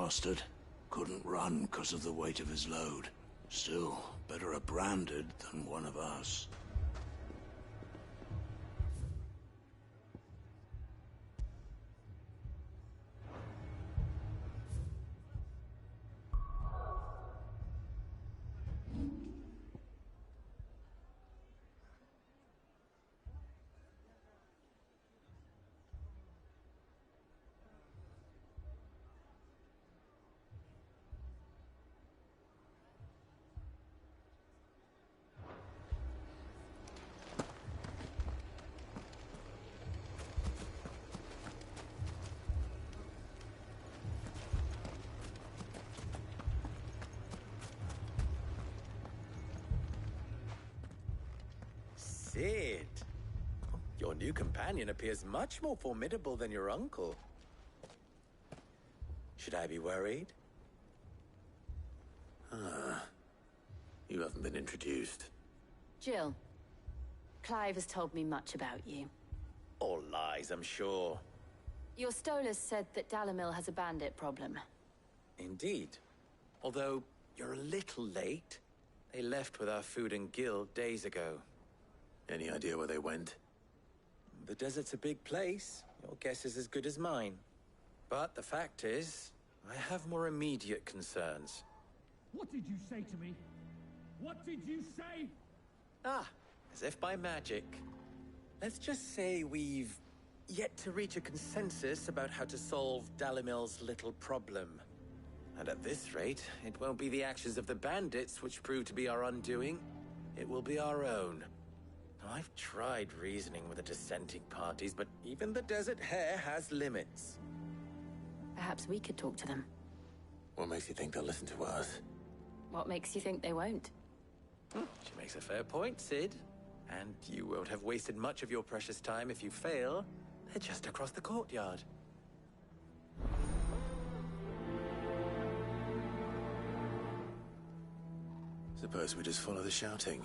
bastard. Couldn't run because of the weight of his load. Still, better a branded than one of us. Sid, your new companion appears much more formidable than your uncle. Should I be worried? You haven't been introduced. Jill, Clive has told me much about you. All lies, I'm sure. Your Stolas said that Dalamil has a bandit problem. Indeed. Although, you're a little late. They left with our food and guild days ago. Any idea where they went? The desert's a big place. Your guess is as good as mine. But the fact is, I have more immediate concerns. What did you say to me? What did you say? As if by magic. Let's just say we've yet to reach a consensus about how to solve Dalimil's little problem. And at this rate, it won't be the actions of the bandits which prove to be our undoing. It will be our own. I've tried reasoning with the dissenting parties, but even the Desert Hare has limits. Perhaps we could talk to them. What makes you think they'll listen to us? What makes you think they won't? She makes a fair point, Sid. And you won't have wasted much of your precious time if you fail. They're just across the courtyard. Suppose we just follow the shouting.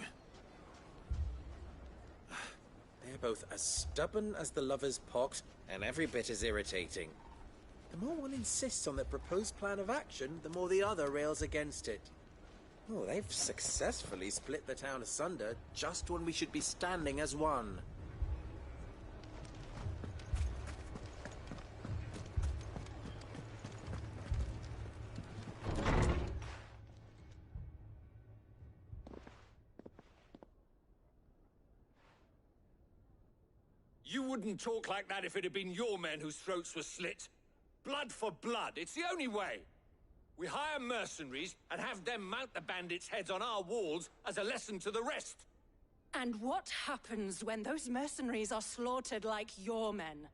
They're both as stubborn as the lover's pox, and every bit as irritating. The more one insists on their proposed plan of action, the more the other rails against it. Oh, they've successfully split the town asunder just when we should be standing as one. You wouldn't talk like that if it had been your men whose throats were slit. Blood for blood, it's the only way. We hire mercenaries and have them mount the bandits' heads on our walls as a lesson to the rest. And what happens when those mercenaries are slaughtered like your men?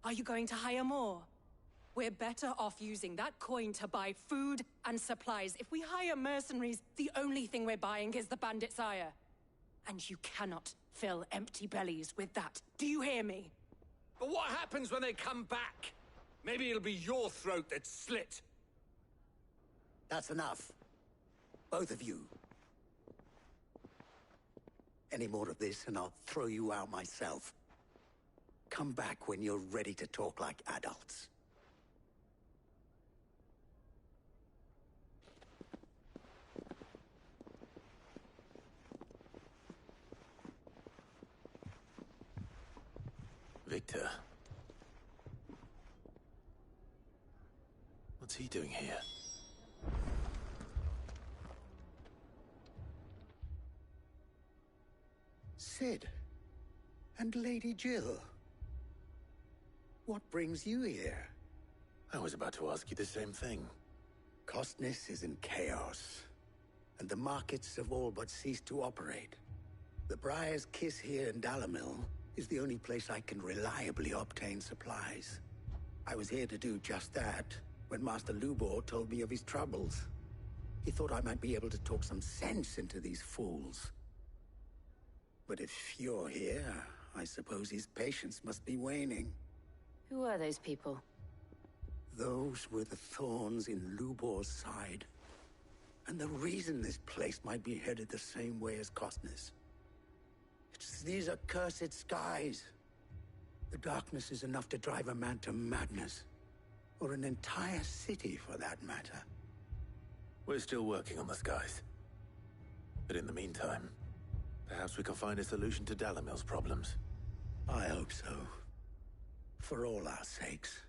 Are you going to hire more? We're better off using that coin to buy food and supplies. If we hire mercenaries, the only thing we're buying is the bandits' ire. And you cannot fill empty bellies with that. Do you hear me? But what happens when they come back? Maybe it'll be your throat that's slit. That's enough. Both of you. Any more of this and I'll throw you out myself. Come back when you're ready to talk like adults. Victor. What's he doing here? Sid. And Lady Jill. What brings you here? I was about to ask you the same thing. Costness is in chaos, and the markets have all but ceased to operate. The Briar's Kiss here in Dalamil is the only place I can reliably obtain supplies. I was here to do just that when Master Lubor told me of his troubles. He thought I might be able to talk some sense into these fools. But if you're here, I suppose his patience must be waning. Who are those people? Those were the thorns in Lubor's side. And the reason this place might be headed the same way as Costness. It's these accursed skies. The darkness is enough to drive a man to madness. or an entire city for that matter. We're still working on the skies. But in the meantime, perhaps we can find a solution to Dalimil's problems. I hope so. For all our sakes.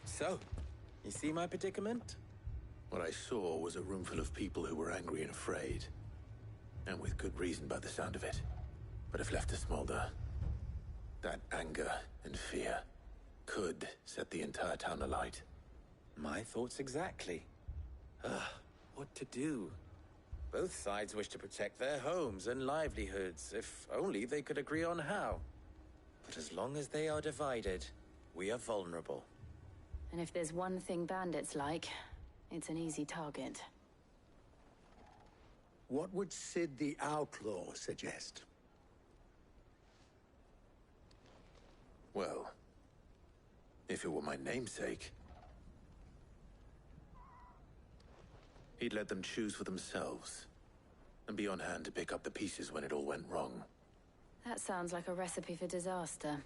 So, you see my predicament? What I saw was a room full of people who were angry and afraid. And with good reason by the sound of it. But if left to smolder, that anger and fear could set the entire town alight. My thoughts exactly. What to do? Both sides wish to protect their homes and livelihoods, if only they could agree on how. But as long as they are divided, we are vulnerable. And if there's one thing bandits like, it's an easy target. What would Sid the Outlaw suggest? Well, if it were my namesake, he'd let them choose for themselves and be on hand to pick up the pieces when it all went wrong. That sounds like a recipe for disaster.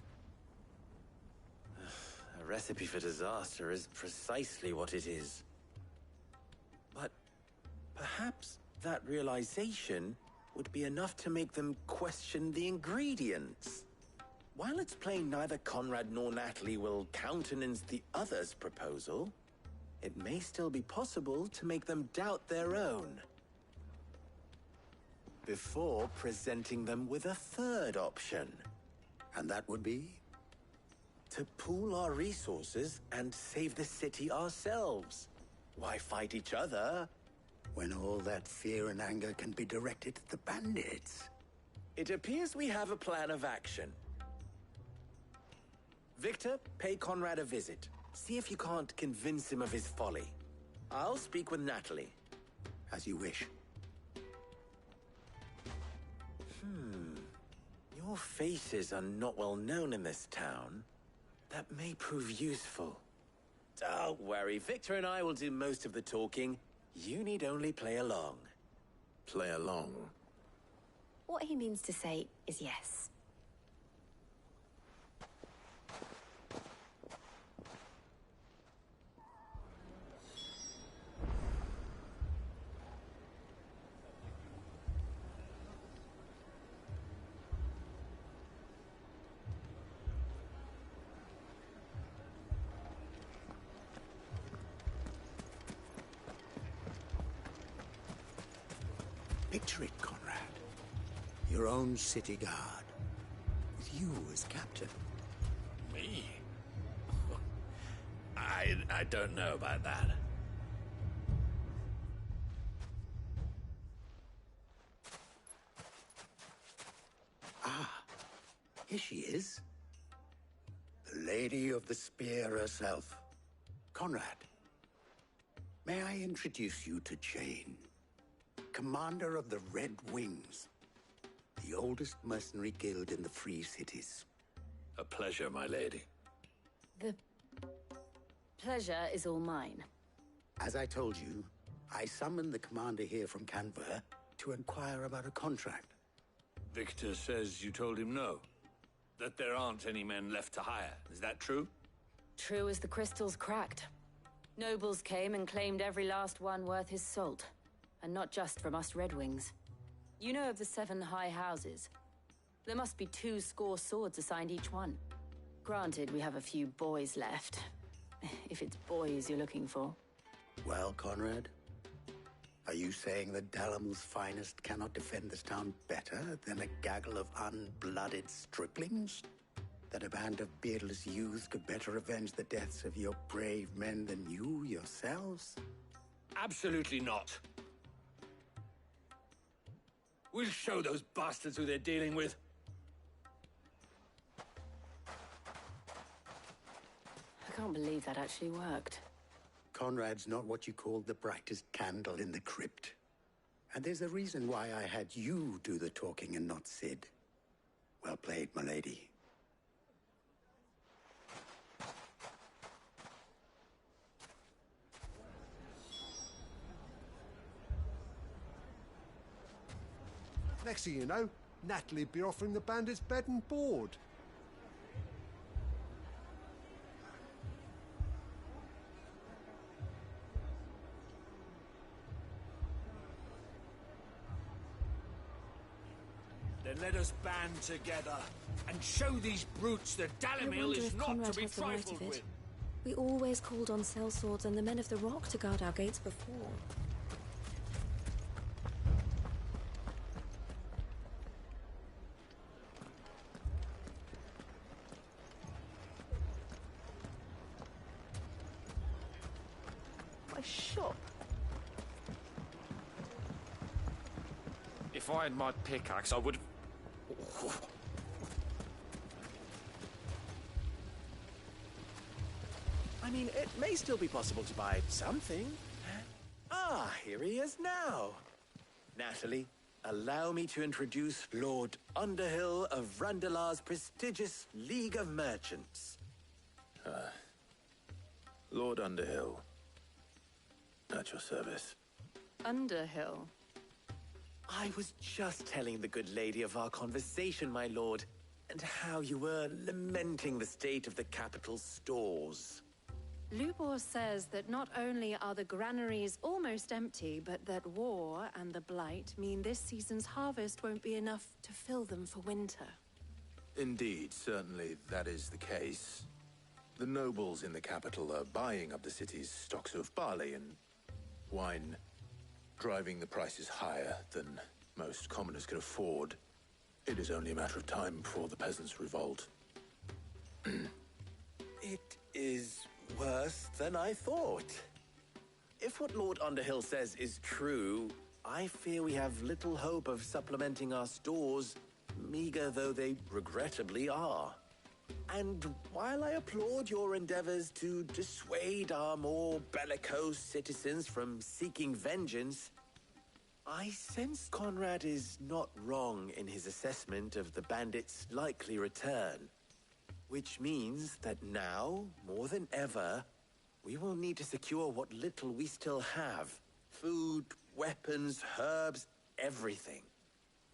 A recipe for disaster is precisely what it is. But perhaps that realization would be enough to make them question the ingredients. While it's plain neither Conrad nor Natalie will countenance the other's proposal, it may still be possible to make them doubt their own. Before presenting them with a third option. And that would be? To pool our resources and save the city ourselves. Why fight each other? When all that fear and anger can be directed at the bandits. It appears we have a plan of action. Victor, pay Conrad a visit. See if you can't convince him of his folly. I'll speak with Natalie. As you wish. Your faces are not well known in this town. That may prove useful. Don't worry, Victor and I will do most of the talking. You need only play along. Play along. What he means to say is yes. Picture it, Conrad. Your own city guard. With you as captain. Me? I don't know about that. Here she is. The Lady of the Spear herself. Conrad, may I introduce you to Jane, commander of the Red Wings, the oldest mercenary guild in the Free Cities. A pleasure, my lady. The pleasure is all mine. As I told you, I summoned the commander here from Canberra to inquire about a contract. Victor says you told him no. That there aren't any men left to hire. Is that true? True as the crystals cracked. Nobles came and claimed every last one worth his salt. And not just from us Red Wings. You know of the 7 high houses. There must be 2 swords assigned each one. Granted, we have a few boys left. If it's boys you're looking for. Well, Conrad, are you saying that Dalimil's finest cannot defend this town better than a gaggle of unblooded striplings? That a band of beardless youths could better avenge the deaths of your brave men than you yourselves? Absolutely not. We'll show those bastards who they're dealing with. I can't believe that actually worked. Conrad's not what you called the brightest candle in the crypt. And there's a reason why I had you do the talking and not Sid. Well played, my lady. Next thing you know, Natalie'd be offering the bandits bed and board. Then let us band together and show these brutes that I Dalimil wonder is if not Conrad to be has the right trifled of it. with. We always called on sellswords and the men of the Rock to guard our gates before. My shop. If I had my pickaxe, I would have... I mean, it may still be possible to buy something. Ah, here he is now. Natalie, allow me to introduce Lord Underhill of Randalar's prestigious League of Merchants. Lord Underhill. At your service. Underhill. I was just telling the good lady of our conversation, my lord, and how you were lamenting the state of the capital's stores. Lubor says that not only are the granaries almost empty, but that war and the Blight mean this season's harvest won't be enough to fill them for winter. Indeed, certainly that is the case. The nobles in the capital are buying up the city's stocks of barley and wine, driving the prices higher than most commoners can afford. It is only a matter of time before the peasants revolt. It is worse than I thought. If what Lord Underhill says is true, I fear we have little hope of supplementing our stores, meager though they regrettably are. And while I applaud your endeavors to dissuade our more bellicose citizens from seeking vengeance, I sense Conrad is not wrong in his assessment of the bandits' likely return. Which means that now, more than ever, we will need to secure what little we still have. Food, weapons, herbs, everything.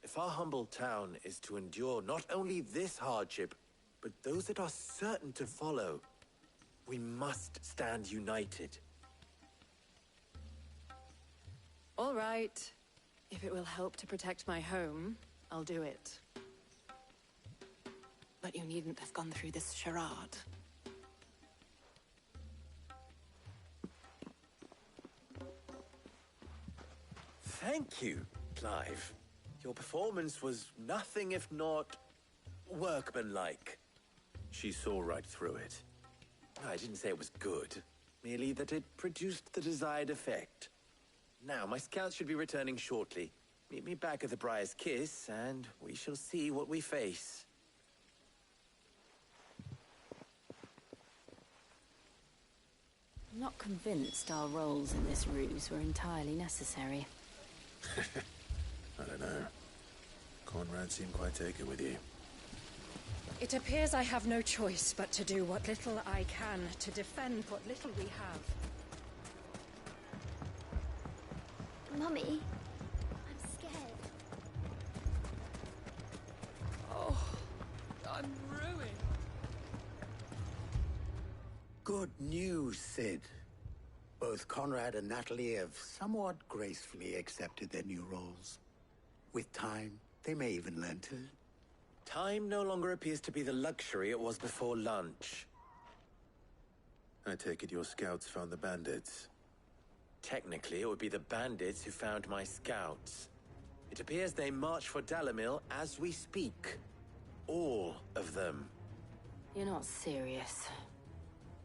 If our humble town is to endure not only this hardship, but those that are certain to follow, we must stand united. All right. If it will help to protect my home, I'll do it. But you needn't have gone through this charade. Thank you, Clive. Your performance was nothing if not workmanlike. She saw right through it. I didn't say it was good, merely that it produced the desired effect. Now, my scouts should be returning shortly. Meet me back at the Briar's Kiss, and we shall see what we face. I'm not convinced our roles in this ruse were entirely necessary. I don't know. Conrad seemed quite taken with you. It appears I have no choice but to do what little I can to defend what little we have. Mummy, I'm scared. Oh, I'm ruined. Good news, Sid. Both Conrad and Natalie have somewhat gracefully accepted their new roles. With time, they may even learn to... Time no longer appears to be the luxury it was before lunch. I take it your scouts found the bandits. Technically, it would be the bandits who found my scouts. It appears they march for Dalimil as we speak. All of them. You're not serious.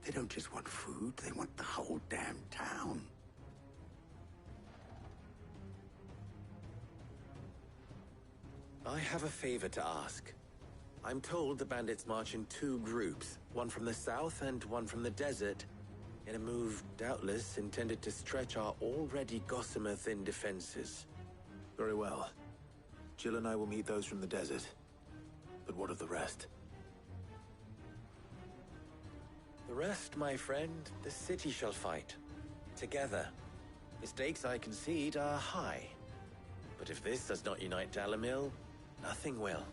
They don't just want food, they want the whole damn town. I have a favor to ask. I'm told the bandits march in two groups, one from the south and one from the desert, in a move doubtless intended to stretch our already gossamer-thin defenses. Very well. Jill and I will meet those from the desert. But what of the rest? The rest, my friend, the city shall fight. Together. The stakes, I concede, are high. But if this does not unite Dalimil, nothing will.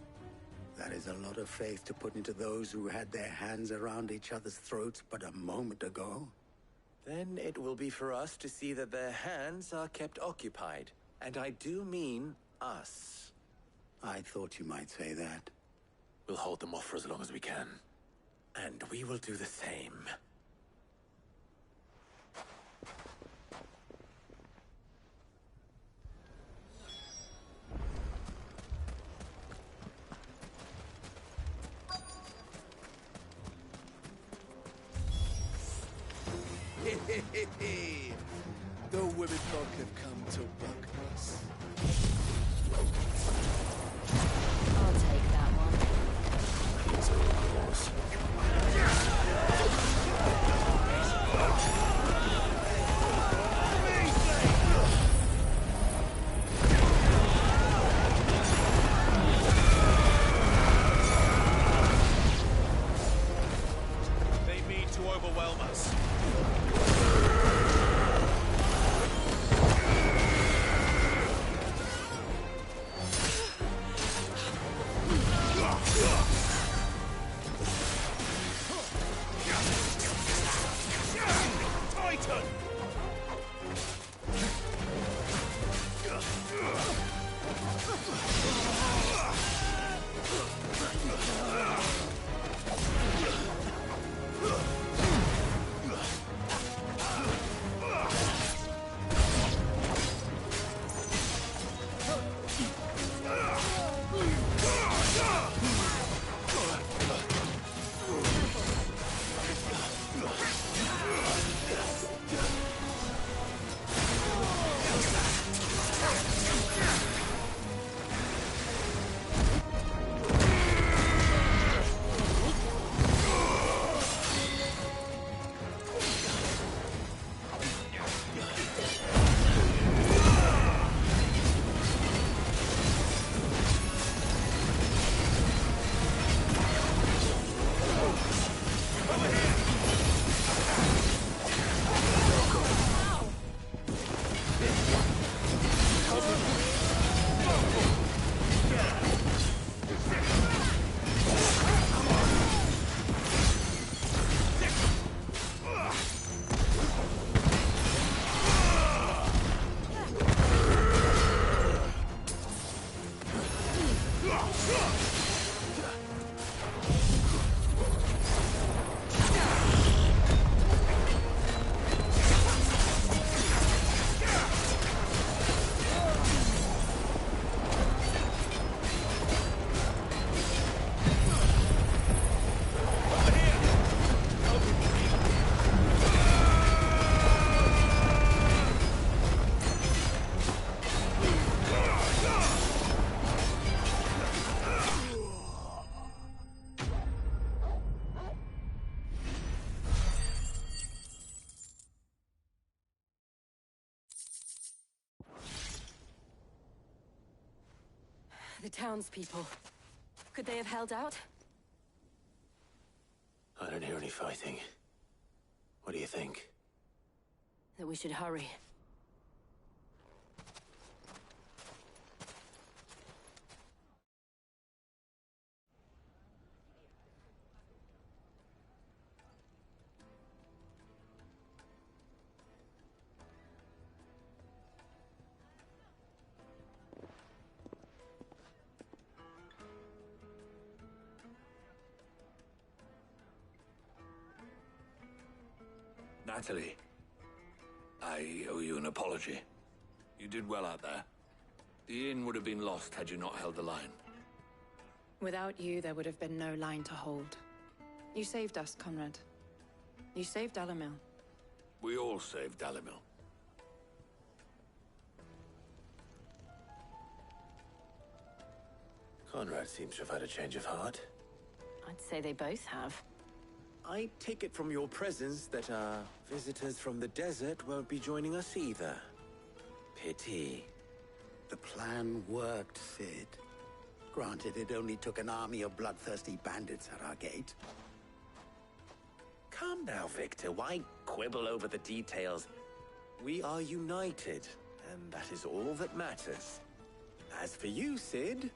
That is a lot of faith to put into those who had their hands around each other's throats but a moment ago. Then it will be for us to see that their hands are kept occupied. And I do mean us. I thought you might say that. We'll hold them off for as long as we can. And we will do the same. The women folk have come to welcome us. I'll take that one. These are yours. They mean to overwhelm us. The townspeople. Could they have held out? I don't hear any fighting. What do you think? That we should hurry. Natalie, I owe you an apology. You did well out there. The inn would have been lost had you not held the line. Without you, there would have been no line to hold. You saved us, Conrad. You saved Dalimil. We all saved Dalimil. Conrad seems to have had a change of heart. I'd say they both have. I take it from your presence that our visitors from the desert won't be joining us either. Pity. The plan worked, Sid. Granted, it only took an army of bloodthirsty bandits at our gate. Calm now, Victor. Why quibble over the details? We are united, and that is all that matters. As for you, Sid,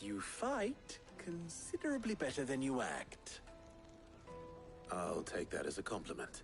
you fight considerably better than you act. I'll take that as a compliment.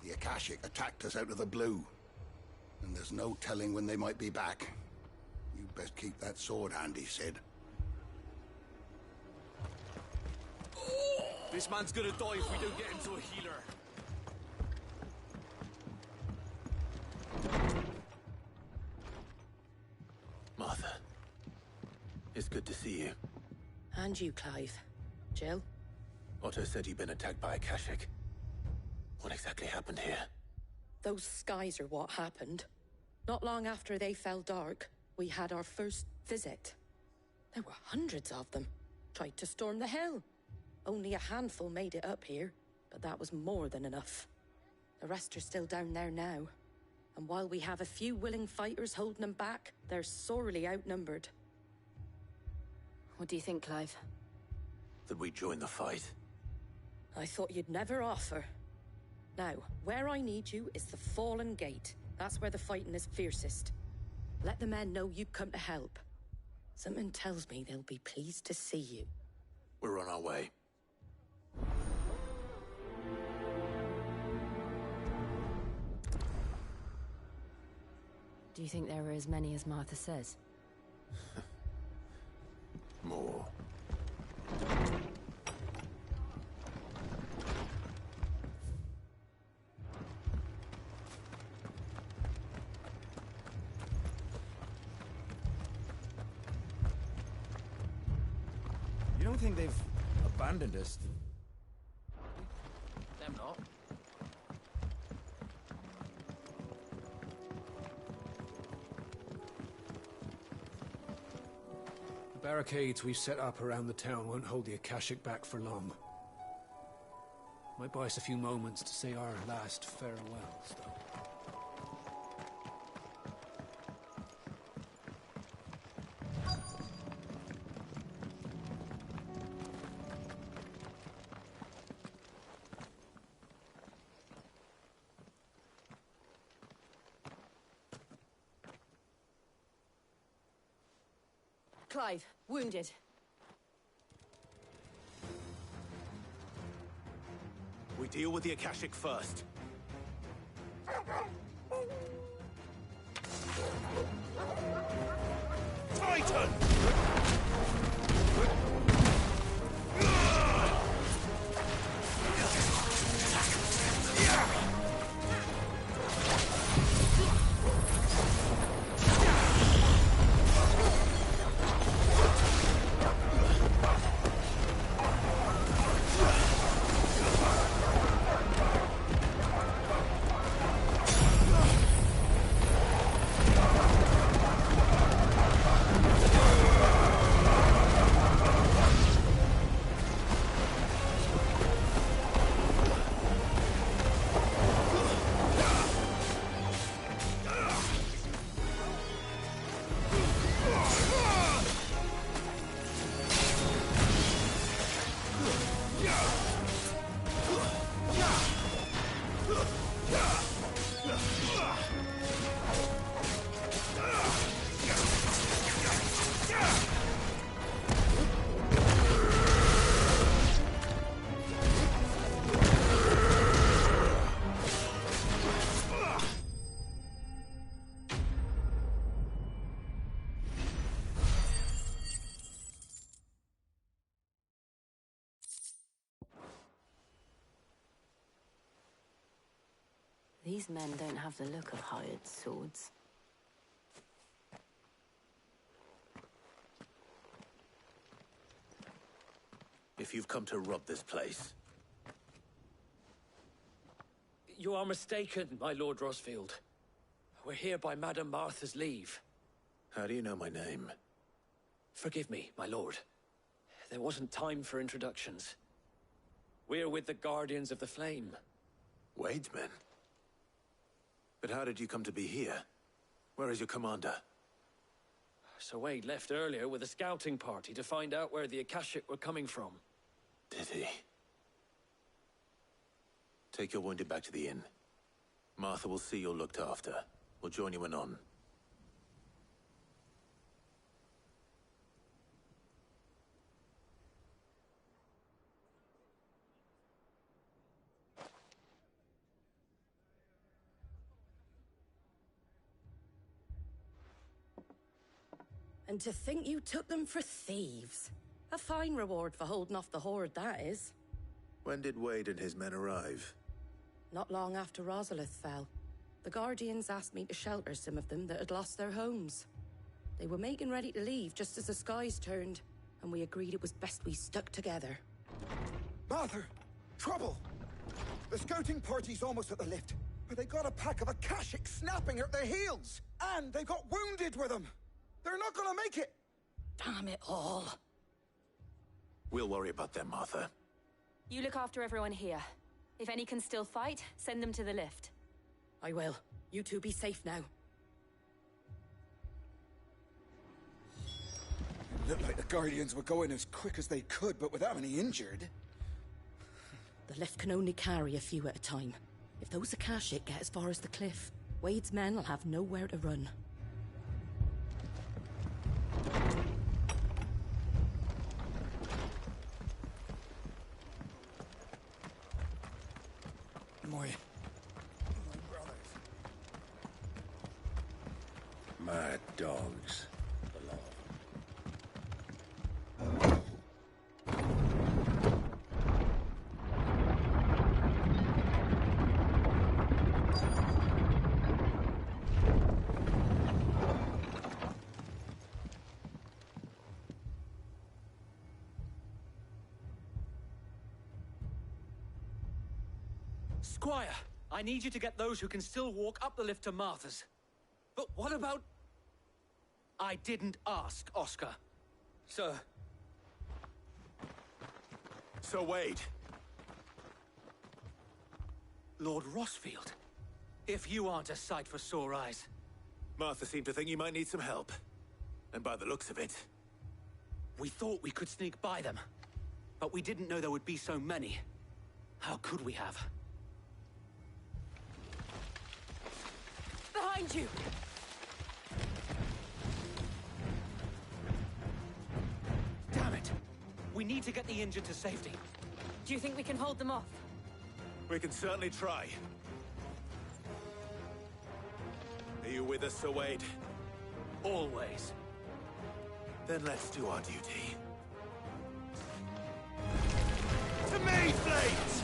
The Akashic attacked us out of the blue, and there's no telling when they might be back. You best keep that sword handy, Sid. This man's gonna die if we don't get him to a healer. Martha, it's good to see you. And you, Clive. Jill? Otto said you'd been attacked by Akashic. What exactly happened here? Those skies are what happened. Not long after they fell dark, we had our first visit. There were hundreds of them. Tried to storm the hill. Only a handful made it up here, but that was more than enough. The rest are still down there now. And while we have a few willing fighters holding them back, they're sorely outnumbered. What do you think, Clive? That we join the fight. I thought you'd never offer. Now, where I need you is the Fallen Gate. That's where the fighting is fiercest. Let the men know you've come to help. Something tells me they'll be pleased to see you. We're on our way. Do you think there are as many as Martha says? More. You don't think they've abandoned us? Them not. The barricades we've set up around the town won't hold the Akashic back for long. Might buy us a few moments to say our last farewells, though. Clive, wounded. We deal with the Akashic first. Titan! These men don't have the look of hired swords. If you've come to rob this place... You are mistaken, my Lord Rosfield. We're here by Madame Martha's leave. How do you know my name? Forgive me, my lord. There wasn't time for introductions. We're with the Guardians of the Flame. Wade's men? But how did you come to be here? Where is your commander? Sir Wade left earlier with a scouting party to find out where the Akashic were coming from. Did he? Take your wounded back to the inn. Martha will see you're looked after. We'll join you anon. And to think you took them for thieves. A fine reward for holding off the horde, that is. When did Wade and his men arrive? Not long after Rosalith fell. The Guardians asked me to shelter some of them that had lost their homes. They were making ready to leave just as the skies turned, and we agreed it was best we stuck together. Martha! Trouble! The scouting party's almost at the lift, but they got a pack of Akashic snapping at their heels! And they got wounded with them! They're not gonna make it! Damn it all. We'll worry about them, Martha. You look after everyone here. If any can still fight, send them to the lift. I will. You two be safe now. It looked like the Guardians were going as quick as they could, but without any injured. The lift can only carry a few at a time. If those Akashic get as far as the cliff, Wade's men will have nowhere to run. My brothers. My dogs. Squire, I need you to get those who can still walk up the lift to Martha's. But what about... I didn't ask, Oscar. Sir. Sir Wade. Lord Rosfield. If you aren't a sight for sore eyes. Martha seemed to think you might need some help. And by the looks of it... We thought we could sneak by them. But we didn't know there would be so many. How could we have? Behind you! Damn it! We need to get the injured to safety. Do you think we can hold them off? We can certainly try. Are you with us, Sir Wade? Always. Then let's do our duty. To me, Flames!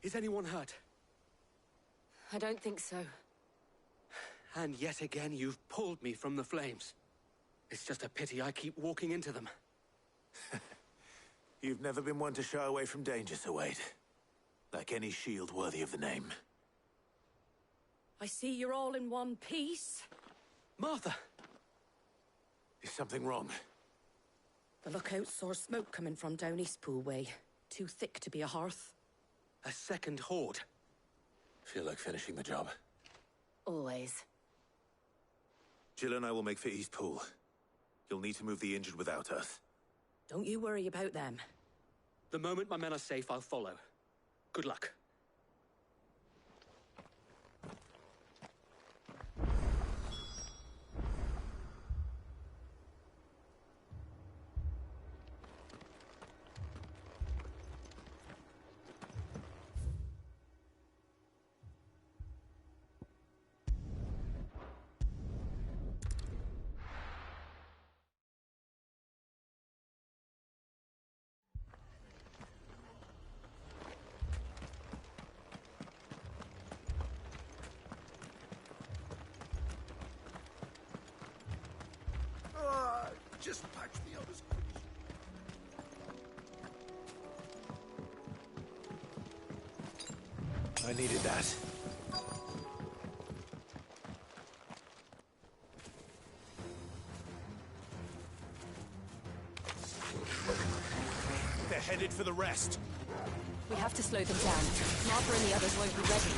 Is anyone hurt? I don't think so. And yet again, you've pulled me from the flames. It's just a pity I keep walking into them. You've never been one to shy away from danger, Sir Wade. Like any shield worthy of the name. I see you're all in one piece. Martha! Is something wrong? The lookout saw smoke coming from down Eastpool way. Too thick to be a hearth. A second horde. Feel like finishing the job. Always. Jill and I will make for Eastpool. You'll need to move the injured without us. Don't you worry about them. The moment my men are safe, I'll follow. Good luck. Just patch me up as quick I needed that. They're headed for the rest. We have to slow them down. Martha and the others won't be ready.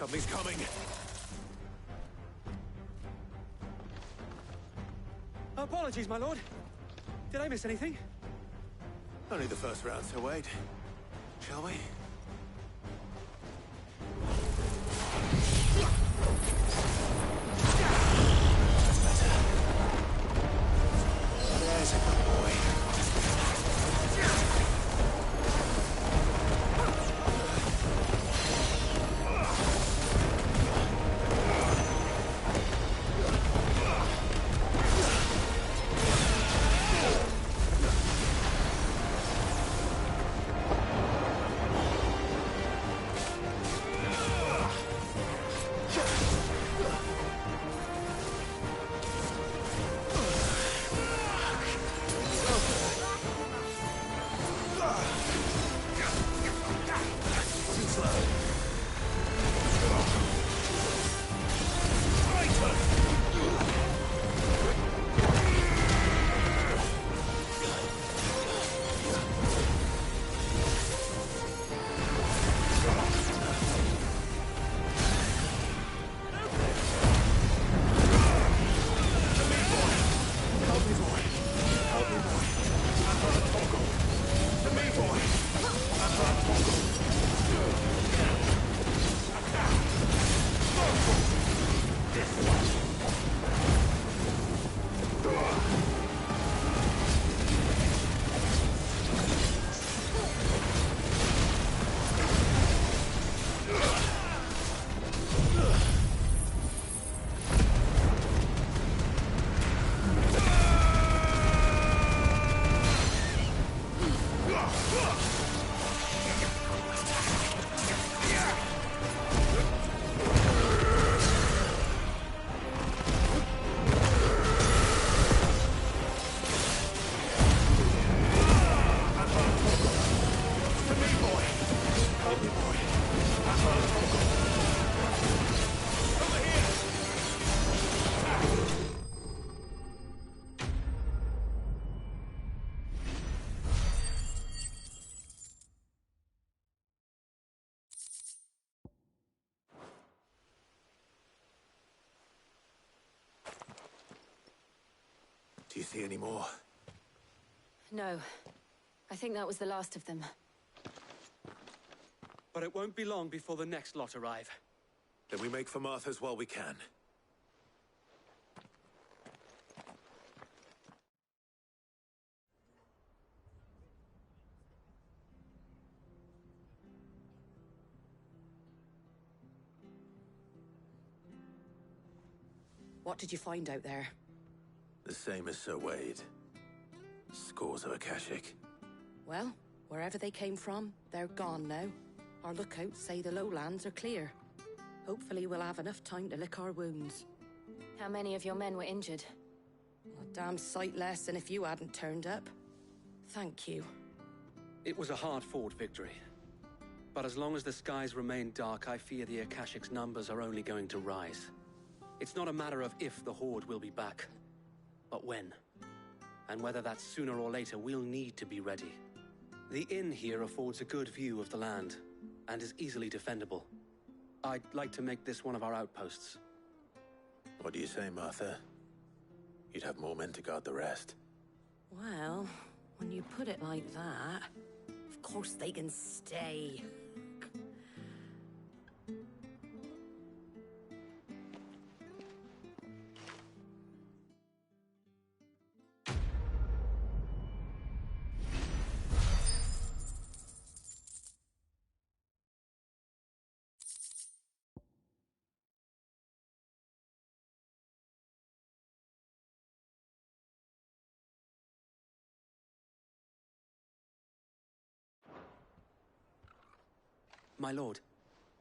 Something's coming. Apologies, my lord. Did I miss anything? Only the first round, Sir Wade. Shall we? There's a good boy. Do you see any more? No. I think that was the last of them. But it won't be long before the next lot arrive. Then we make for Martha's while we can. What did you find out there? The same as Sir Wade. Scores of Akashic. Well, wherever they came from, they're gone now. Our lookouts say the lowlands are clear. Hopefully we'll have enough time to lick our wounds. How many of your men were injured? A damn sight less than if you hadn't turned up. Thank you. It was a hard-fought victory. But as long as the skies remain dark, I fear the Akashic's numbers are only going to rise. It's not a matter of if the Horde will be back, but when. And whether that's sooner or later, we'll need to be ready. The inn here affords a good view of the land, and is easily defendable. I'd like to make this one of our outposts. What do you say, Martha? You'd have more men to guard the rest. Well, when you put it like that, of course they can stay. My lord,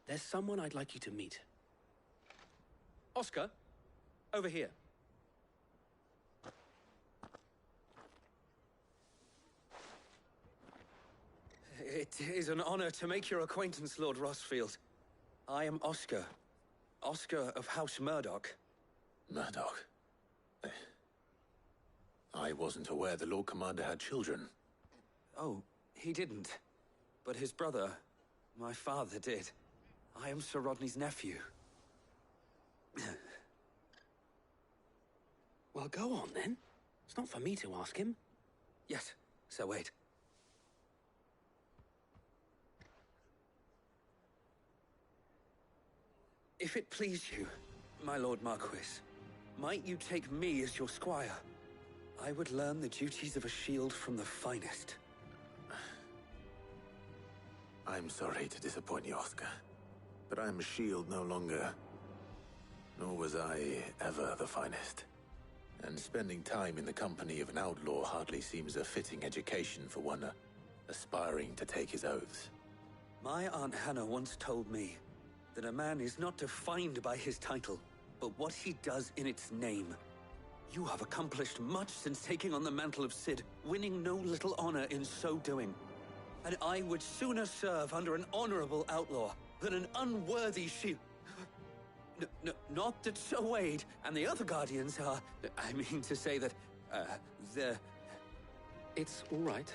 there's someone I'd like you to meet. Oscar, over here. It is an honor to make your acquaintance, Lord Rossfield. I am Oscar. Oscar of House Murdoch. Murdoch? I wasn't aware the Lord Commander had children. Oh, he didn't. But his brother, my father, did. I am Sir Rodney's nephew. Well, go on, then. It's not for me to ask him. Yes, Sir Wade. If it please you, my Lord Marquis, might you take me as your squire? I would learn the duties of a shield from the finest. I'm sorry to disappoint you, Oscar, but I'm a shield no longer. Nor was I ever the finest. And spending time in the company of an outlaw hardly seems a fitting education for one aspiring to take his oaths. My Aunt Hannah once told me that a man is not defined by his title, but what he does in its name. You have accomplished much since taking on the mantle of Cid, winning no little honor in so doing. And I would sooner serve under an honorable outlaw than an unworthy shield. Not that Sir Wade and the other Guardians are... I mean to say that, they're... It's all right.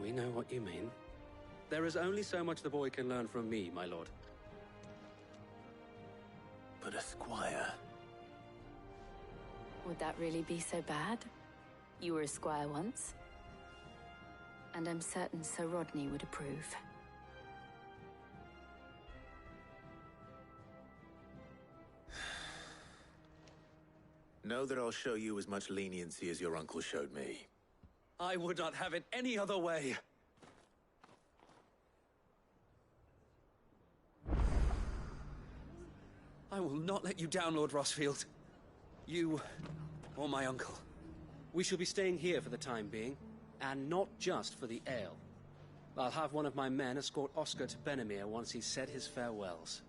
We know what you mean. There is only so much the boy can learn from me, my lord. But a squire... Would that really be so bad? You were a squire once. And I'm certain Sir Rodney would approve. Know that I'll show you as much leniency as your uncle showed me. I would not have it any other way. I will not let you down, Lord Rossfield. You or my uncle. We shall be staying here for the time being, and not just for the ale. I'll have one of my men escort Oscar to Benimir once he's said his farewells.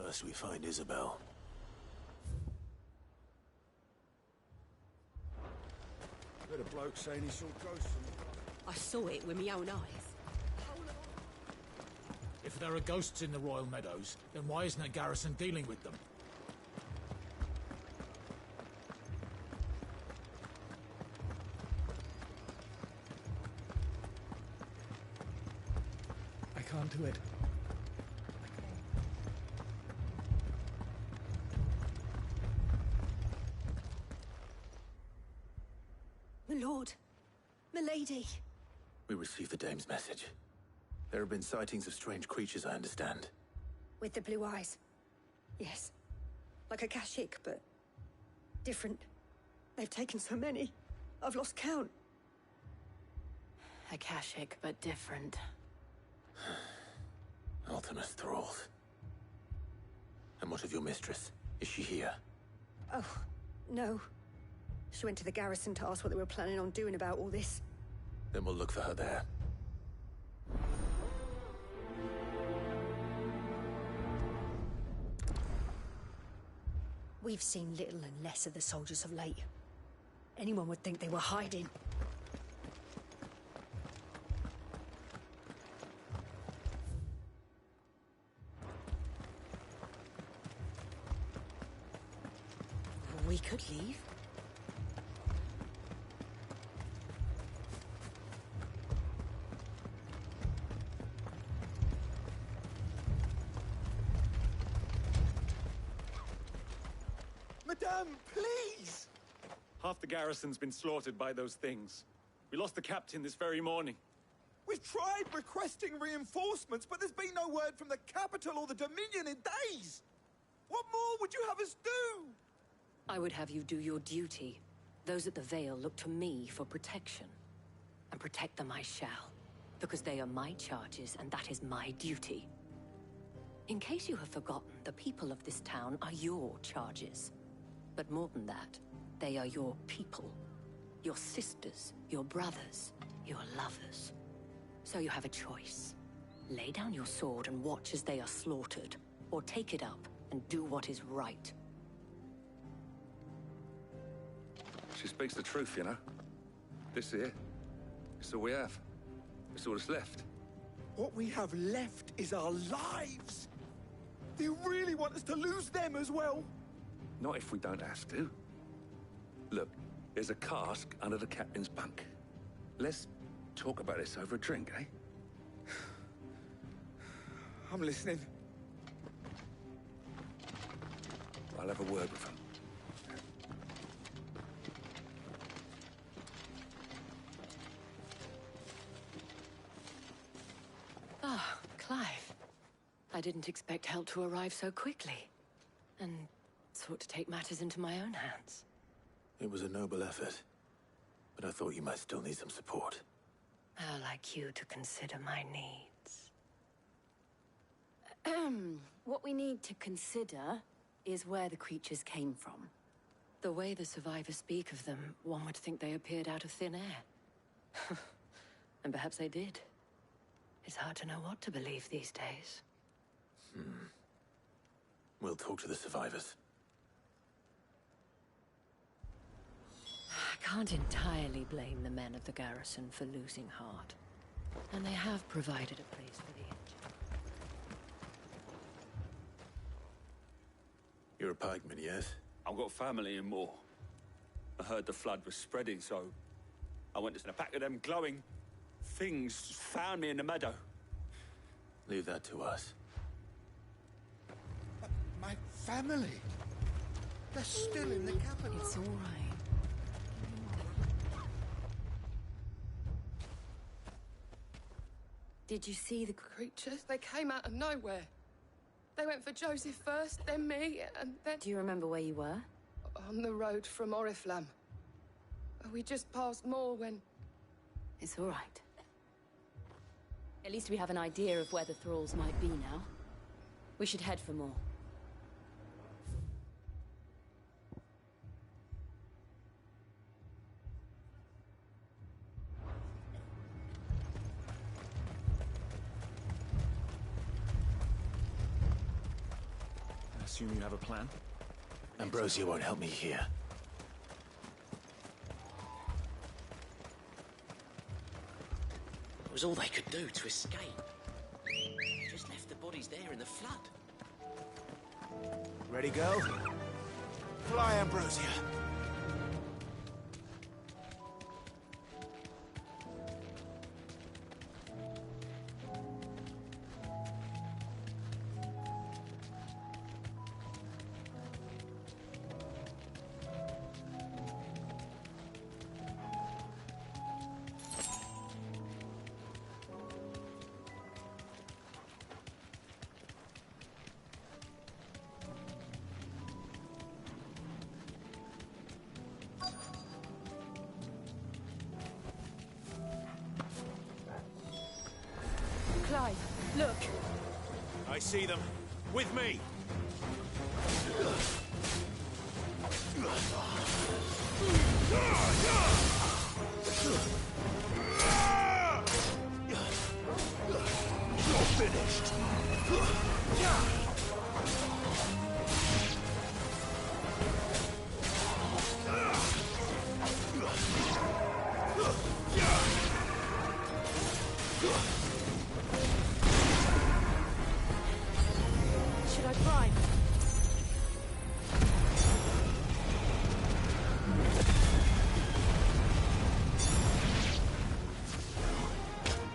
First we find Isabel. Heard a bloke saying he saw ghosts. I saw it with my own eyes. If there are ghosts in the Royal Meadows, then why isn't a garrison dealing with them? I can't do it. My lord. Milady. We received the dame's message. There have been sightings of strange creatures, I understand. With the blue eyes. Yes. Like a Kashik, but different. They've taken so many. I've lost count. Akashic, but different. Ultimus thralls. And what of your mistress? Is she here? Oh, no. She went to the garrison to ask what they were planning on doing about all this. Then we'll look for her there. We've seen little and less of the soldiers of late. Anyone would think they were hiding. We could leave. Madame, please! Half the garrison's been slaughtered by those things. We lost the captain this very morning. We've tried requesting reinforcements, but there's been no word from the capital or the Dominion in days! What more would you have us do? I would have you do your duty. Those at the Vale look to me for protection. And protect them I shall. Because they are my charges, and that is my duty. In case you have forgotten, the people of this town are your charges. But more than that, they are your people. Your sisters, your brothers, your lovers. So you have a choice. Lay down your sword and watch as they are slaughtered, or take it up and do what is right. She speaks the truth, you know. This here, it's all we have. It's all that's left. What we have left is our lives! Do you really want us to lose them as well? Not if we don't have to. Look, there's a cask under the captain's bunk. Let's talk about this over a drink, eh? I'm listening. I'll have a word with him. Ah, Clive. I didn't expect help to arrive so quickly. And sought to take matters into my own hands. It was a noble effort, but I thought you might still need some support. How like you to consider my needs. What we need to consider is where the creatures came from. The way the survivors speak of them, one would think they appeared out of thin air. And perhaps they did. It's hard to know what to believe these days. We'll talk to the survivors. I can't entirely blame the men of the garrison for losing heart. And they have provided a place for the injured. You're a pikeman, yes? I've got family in Moor. I heard the flood was spreading, so I went to a pack of them glowing things found me in the meadow. Leave that to us. My family! They're still in the capital. It's all right. Did you see the creatures? They came out of nowhere. They went for Joseph first, then me, and then... Do you remember where you were? On the road from Oriflamme. We just passed Moor when... It's all right. At least we have an idea of where the thralls might be now. We should head for more. assume you have a plan? Ambrosia won't help me here. It was all they could do to escape. They just left the bodies there in the flood. Ready, go? Fly, Ambrosia. Clive, look. I see them. With me! You're finished! Should I prime?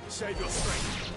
Save your strength.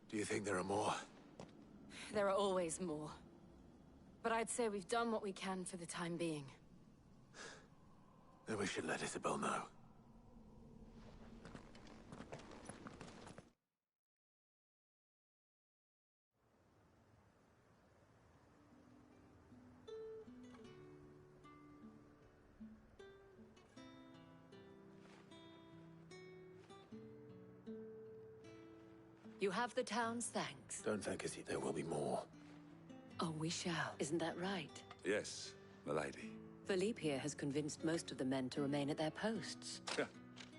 Do you think there are more? There are always more. But I'd say we've done what we can for the time being. Then we should let Isabel know. You have the town's thanks. Don't thank us, there will be more. Oh, we shall. Isn't that right? Yes, milady. Philippe here has convinced most of the men to remain at their posts.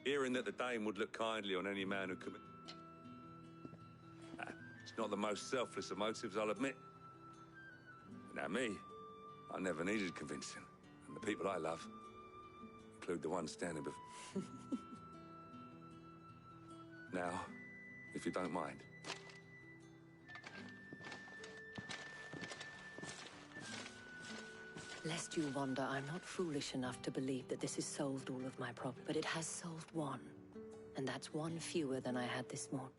Hearing that the Dane would look kindly on any man who commit... It's not the most selfless of motives, I'll admit. Now me, I never needed convincing. And the people I love include the ones standing before... Now, if you don't mind. Lest you wonder, I'm not foolish enough to believe that this has solved all of my problems, but it has solved one. And that's one fewer than I had this morning.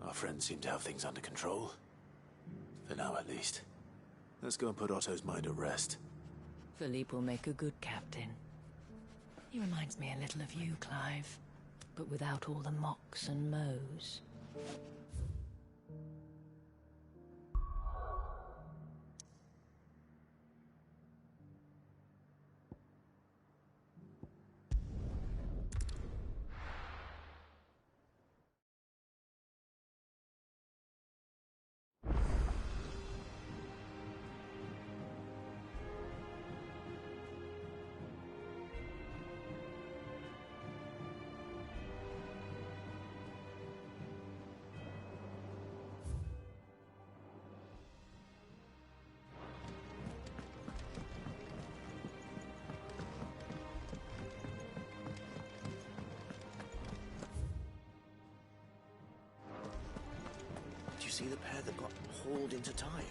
Our friends seem to have things under control. For now, at least. Let's go and put Otto's mind at rest. Philippe will make a good captain. He reminds me a little of you, Clive, but without all the mocks and mows. Did you see the pair that got hauled into tires?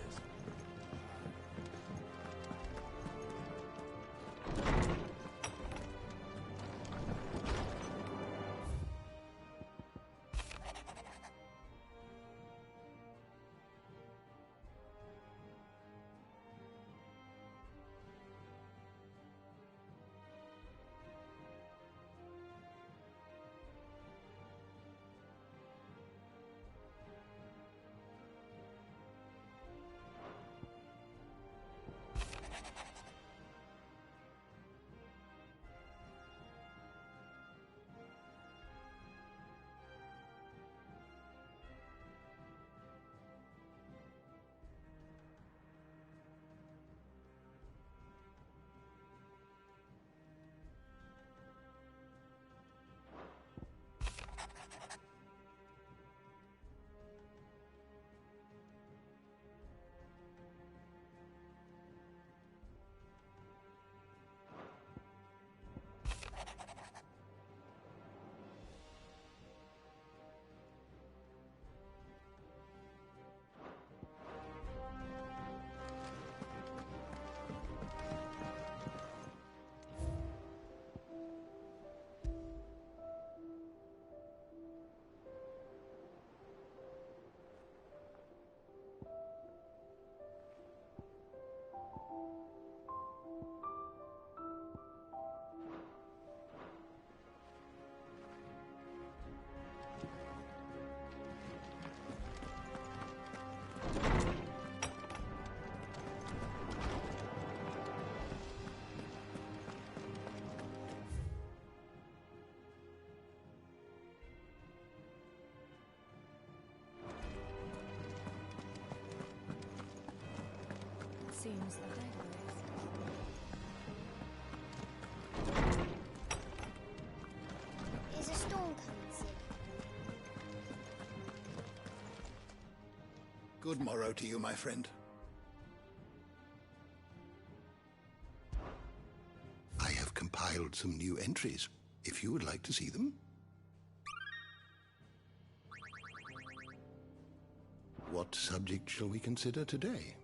Seems the highways. Is a storm coming, Sid? Good morrow to you, my friend. I have compiled some new entries, if you would like to see them. What subject shall we consider today?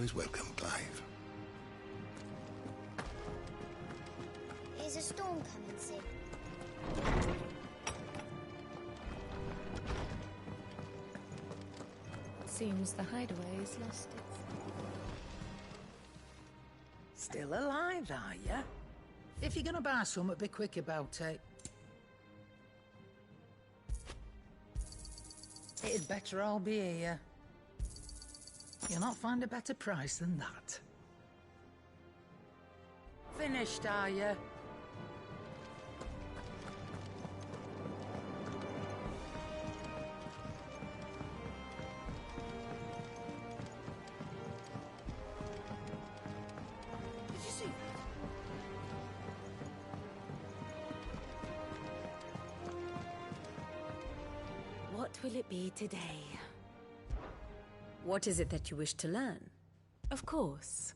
always welcome, Clive. Is a storm coming soon? Seems the hideaway has lost its... Still alive, are ya? If you're gonna buy something, be quick about it. It'd better all be here. You'll not find a better price than that. Finished, are ya? Did you see that? What will it be today? What is it that you wish to learn? Of course.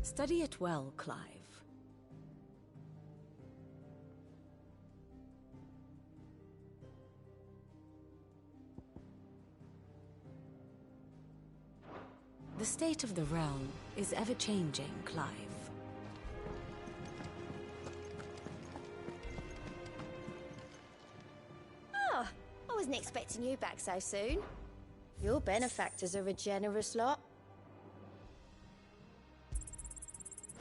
Study it well, Clive. The state of the realm is ever-changing, Clive. Oh, I wasn't expecting you back so soon. Your benefactors are a generous lot.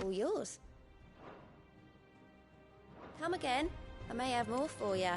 All yours. Come again. I may have more for you.